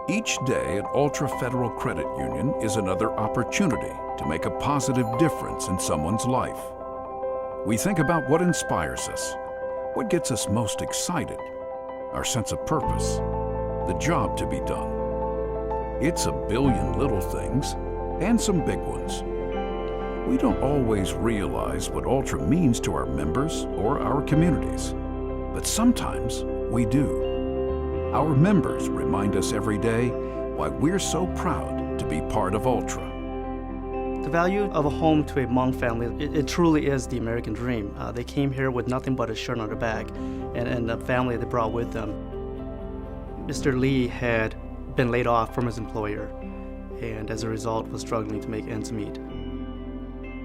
Each day at Altra Federal Credit Union is another opportunity to make a positive difference in someone's life. We think about what inspires us, what gets us most excited, our sense of purpose, the job to be done. It's a billion little things and some big ones. We don't always realize what Altra means to our members or our communities, but sometimes we do. Our members remind us every day why we're so proud to be part of Altra. The value of a home to a Hmong family, it truly is the American dream. They came here with nothing but a shirt on their back and the family they brought with them. Mr. Lee had been laid off from his employer and as a result was struggling to make ends meet.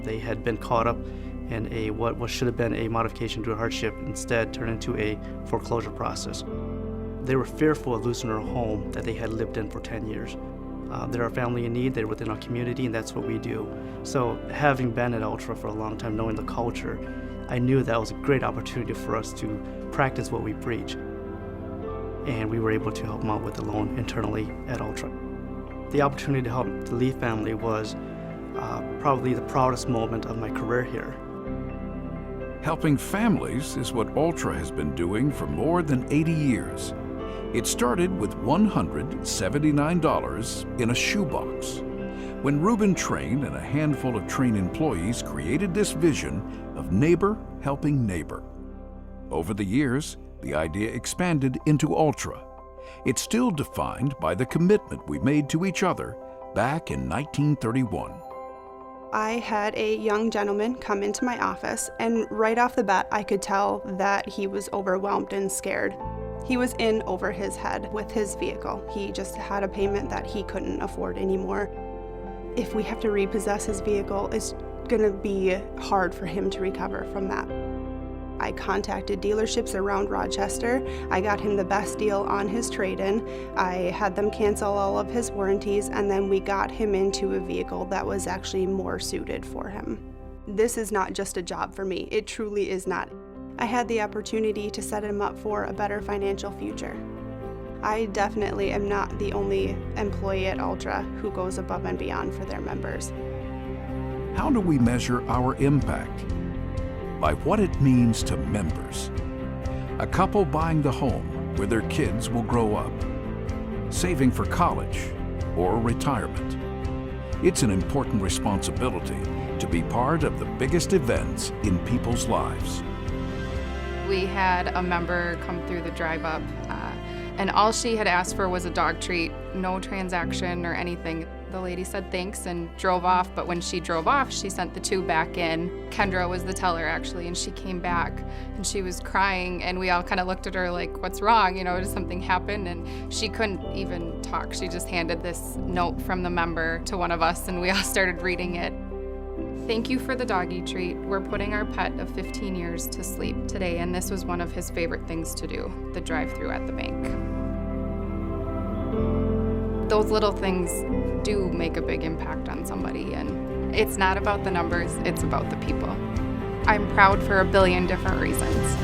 They had been caught up in what should have been a modification due to hardship instead turned into a foreclosure process. They were fearful of losing their home that they had lived in for 10 years. They're a family in need, they're within our community, and that's what we do. So having been at Altra for a long time, knowing the culture, I knew that was a great opportunity for us to practice what we preach. And we were able to help them out with the loan internally at Altra. The opportunity to help the Lee family was probably the proudest moment of my career here. Helping families is what Altra has been doing for more than 80 years. It started with $179 in a shoebox. When Reuben Train and a handful of Train employees created this vision of neighbor helping neighbor. Over the years, the idea expanded into Altra. It's still defined by the commitment we made to each other back in 1931. I had a young gentleman come into my office, and right off the bat, I could tell that he was overwhelmed and scared. He was in over his head with his vehicle. He just had a payment that he couldn't afford anymore. If we have to repossess his vehicle, it's gonna be hard for him to recover from that. I contacted dealerships around Rochester. I got him the best deal on his trade-in. I had them cancel all of his warranties, and then we got him into a vehicle that was actually more suited for him. This is not just a job for me. It truly is not. I had the opportunity to set him up for a better financial future. I definitely am not the only employee at Altra who goes above and beyond for their members. How do we measure our impact? By what it means to members. A couple buying the home where their kids will grow up, saving for college or retirement. It's an important responsibility to be part of the biggest events in people's lives. We had a member come through the drive-up, and all she had asked for was a dog treat, no transaction or anything. The lady said thanks and drove off, but when she drove off, she sent the two back in. Kendra was the teller, actually, and she came back, and she was crying, and we all kind of looked at her like, what's wrong? You know, did something happen? And she couldn't even talk. She just handed this note from the member to one of us, and we all started reading it. Thank you for the doggy treat. We're putting our pet of 15 years to sleep today, and this was one of his favorite things to do, the drive-through at the bank. Those little things do make a big impact on somebody, and it's not about the numbers, it's about the people. I'm proud for a billion different reasons.